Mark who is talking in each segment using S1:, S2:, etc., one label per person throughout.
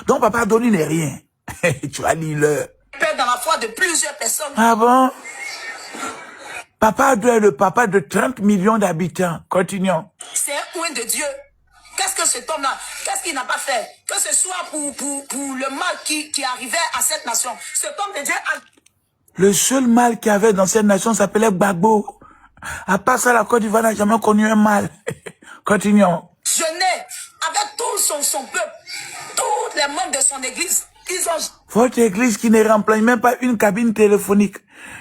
S1: Donc papa Donny n'est rien. Tu vas lire le...
S2: Père dans la foi de plusieurs personnes.
S1: Ah bon? Papa Ado est le papa de 30 millions d'habitants. Continuons.
S2: C'est un oint de Dieu. Qu'est-ce que cet homme-là, qu'est-ce qu'il n'a pas fait? Que ce soit pour le mal qui arrivait à cette nation. Cet homme de Dieu a...
S1: Le seul mal qu'il y avait dans cette nation s'appelait Gbagbo. À part ça, la Côte d'Ivoire n'a jamais connu un mal. Continuons.
S2: jeûné avec tout son peuple, tous les membres de son église. Ils ont...
S1: Votre église qui ne remplit même pas une cabine téléphonique.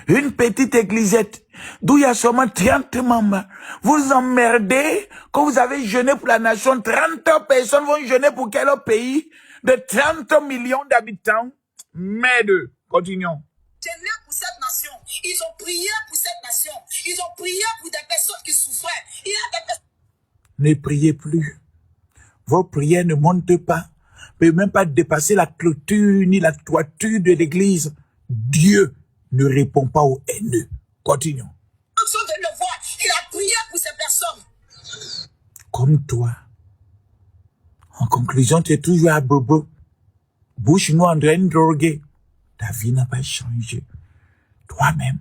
S1: Une petite églysette, d'où il y a seulement 30 membres. Vous emmerdez quand vous avez jeûné pour la nation. 30 personnes vont jeûner pour quel autre pays de 30 millions d'habitants? Merde. Continuons.
S2: Jeûné pour cette nation. Ils ont prié pour cette nation. Ils ont prié pour des personnes qui souffraient. Il y a des personnes...
S1: Ne priez plus. Vos prières ne montent pas. Ne peuvent même pas dépasser la clôture ni la toiture de l'église. Dieu ne répond pas aux haineux. Continuons.
S2: de le voir. Il a prié pour ces personnes.
S1: Comme toi. En conclusion, tu es toujours à bobo. Bouche noire en train de droguer. Ta vie n'a pas changé. Toi-même,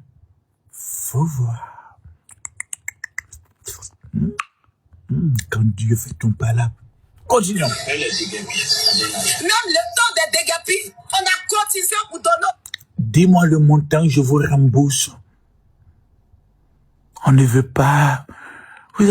S1: faut voir. Quand Dieu fait ton palabre. Continuons.
S2: Même le temps des dégâpis, on a cotisé pour donner.
S1: Dis-moi le montant, je vous rembourse. On ne veut pas. Vous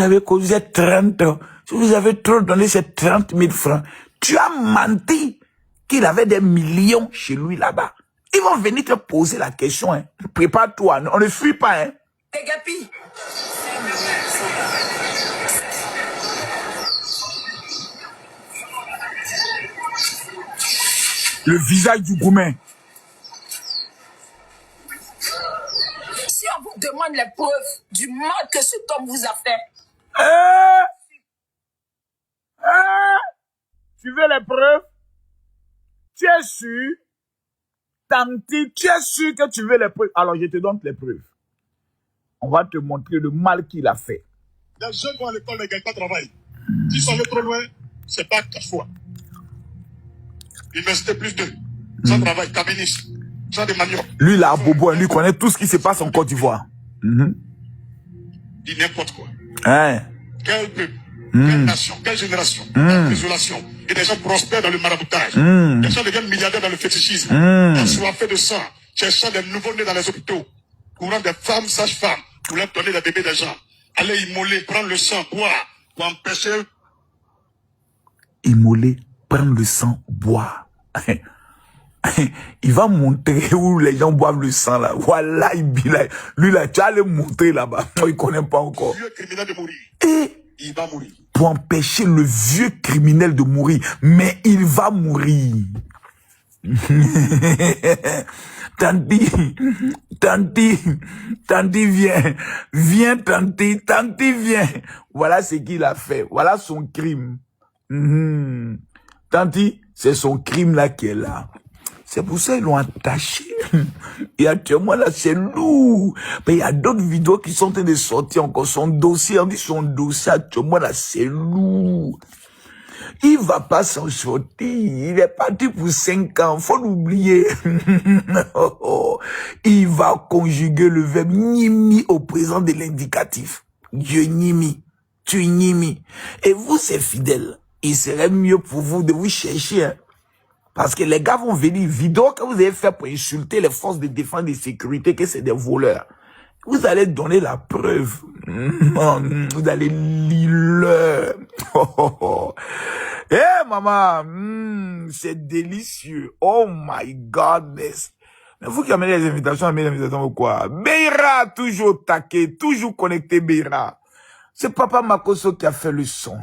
S1: êtes 30. Si vous avez trop donné ces 30 000 francs, tu as menti qu'il avait des millions chez lui là-bas. Ils vont venir te poser la question. Hein. Prépare-toi, on ne fuit pas. Hein.
S2: Dégâpis.
S1: Le visage du gourmet.
S2: Si on vous demande les preuves du mal que cet homme vous a fait.
S1: Tu veux les preuves? Tu es sûr? Tanti, tu es sûr que tu veux les preuves? Alors je te donne les preuves. On va te montrer le mal qu'il a fait.
S3: Les jeunes vont à l'école, ne gagnent pas de travail. S'ils sont allés trop loin, c'est pas ta foi. Université plus 2, sans travail, cabiniste, sans des maniocs.
S1: Lui, là, Bobo, lui connaît tout ce qui se passe en Côte d'Ivoire.
S3: Dit n'importe quoi.
S1: Hein?
S3: Quel peuple, quelle nation, quelle génération, quelle désolation. Et des gens prospèrent dans le maraboutage. Des gens deviennent milliardaires dans le fétichisme. Assoiffés de sang, cherchant des nouveaux-nés dans les hôpitaux, courant des femmes sages-femmes pour leur donner des bébés des gens. Aller immoler, prendre le sang, boire, pour empêcher.
S1: Immoler, prendre le sang, boire. Il va montrer où les gens boivent le sang là. Voilà, lui là, tu vas le montrer là-bas. Il connaît pas encore.
S3: Le vieux criminel de mourir.
S1: Et
S3: il va mourir.
S1: Pour empêcher le vieux criminel de mourir. Mais il va mourir. Tanti, viens, Tanti, viens. Voilà ce qu'il a fait. Voilà son crime. Tanti, c'est son crime là qui est là. C'est pour ça qu'ils l'ont attaché. Et actuellement là, c'est lourd. Mais il y a d'autres vidéos qui sont en train de sortir encore. Son dossier, on dit son dossier actuellement là, c'est lourd. Il va pas s'en sortir. Il est parti pour 5 ans. Faut l'oublier. Il va conjuguer le verbe nimi au présent de l'indicatif. Dieu nimi. Tu nimi. Et vous, c'est fidèle. Il serait mieux pour vous de vous chercher. Hein. Parce que les gars vont venir. Vidéo que vous avez fait pour insulter les forces de défense et de sécurité que c'est des voleurs. Vous allez donner la preuve. Vous allez lire. Eh, maman, c'est délicieux. Oh my godness. Mais vous qui amenez les invitations, amenez les invitations ou quoi? Beira, toujours taqué, toujours connecté, Beira. C'est Papa Makoso qui a fait le son.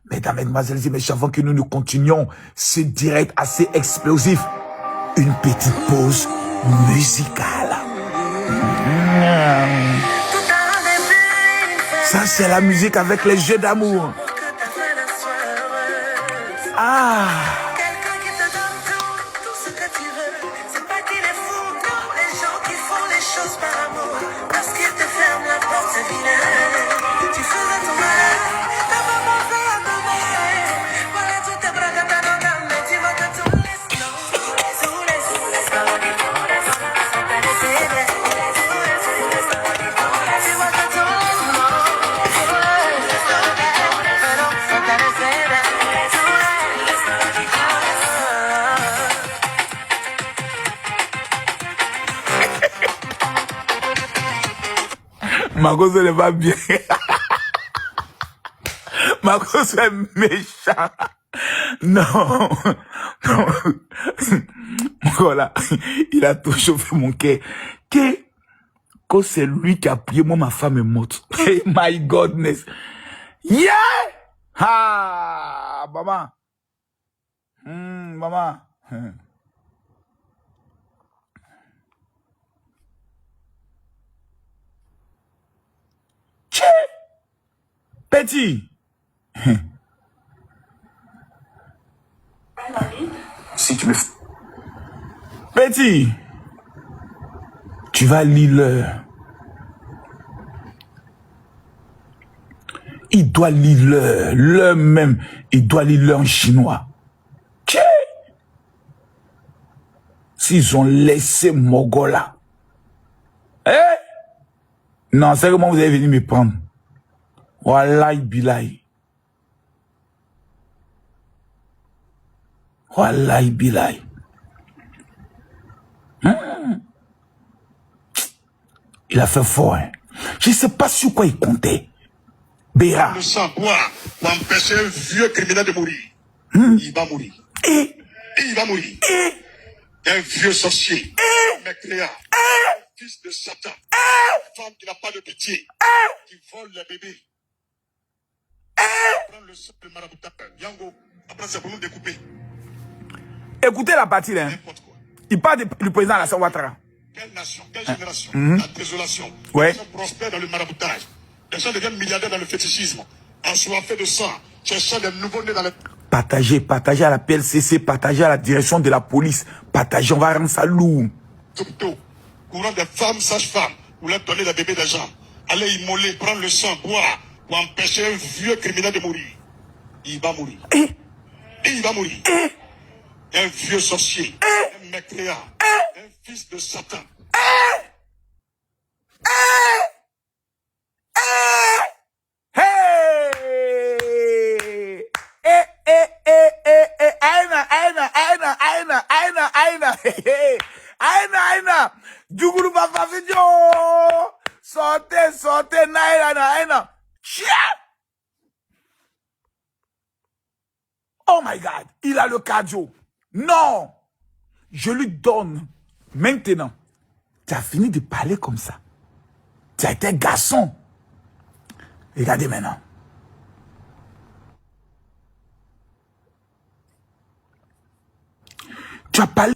S1: Mesdames, mesdemoiselles et messieurs, avant que nous continuions ce direct assez explosif, une petite pause musicale. Ça, c'est la musique avec les jeux d'amour. Ah! Ma cause ne va bien. Ma cause est méchant. Non. Non. Voilà. Il a tout chauffé mon cœur. Que c'est lui qui a prié, moi, ma femme est morte. Hey, my godness. Yeah! Ah, maman. Maman. Tché! Petit. Si tu me... Petit. Tu vas lire l'heure. Il doit lire l'heure. L'heure même. Il doit lire l'heure en chinois. Tché! S'ils ont laissé Mogola. Eh? Non, c'est comment vous allez venir me prendre. Wallahi bilahi. Wallahi bilahi. Il a fait fort, hein. Je ne sais pas sur quoi il comptait. Béra.
S3: Le sang boire pour empêcher un vieux criminel de mourir. Il va mourir.
S1: Et
S3: Il va mourir. Un vieux sorcier. Mécréant. Fils de Satan. Femme qui n'a pas de pitié. Qui vole les bébés. Prends le sang de maraboutage. Yango. Après, c'est pour nous découper.
S1: écoutez la partie là.
S3: N'importe quoi.
S1: Il parle du président Alassane Ouattara.
S3: Quelle nation, quelle génération, la désolation.
S1: Ouais.
S3: Les gens prospèrent dans le maraboutage. Les gens deviennent milliardaires dans le fétichisme. Assoiffés de sang, cherchant des nouveaux-nés dans les...
S1: Partagez à la PLCC, partagez à la direction de la police. Partagez, on va rendre ça lourd.
S3: hôpitaux, courant des femmes sages-femmes, ou leur donner des bébés d'argent. Aller immoler, prendre le sang, boire, pour empêcher un vieux criminel de mourir. Il va mourir. Et il va mourir. Un vieux sorcier, un mécréant, un fils de Satan.
S1: Aina. Djugulu papa video. Sortez, naina. Chia. Oh my God, il a le cardio. Non, je lui donne. Maintenant, tu as fini de parler comme ça. Tu as été garçon. Regardez maintenant. Tu as parlé.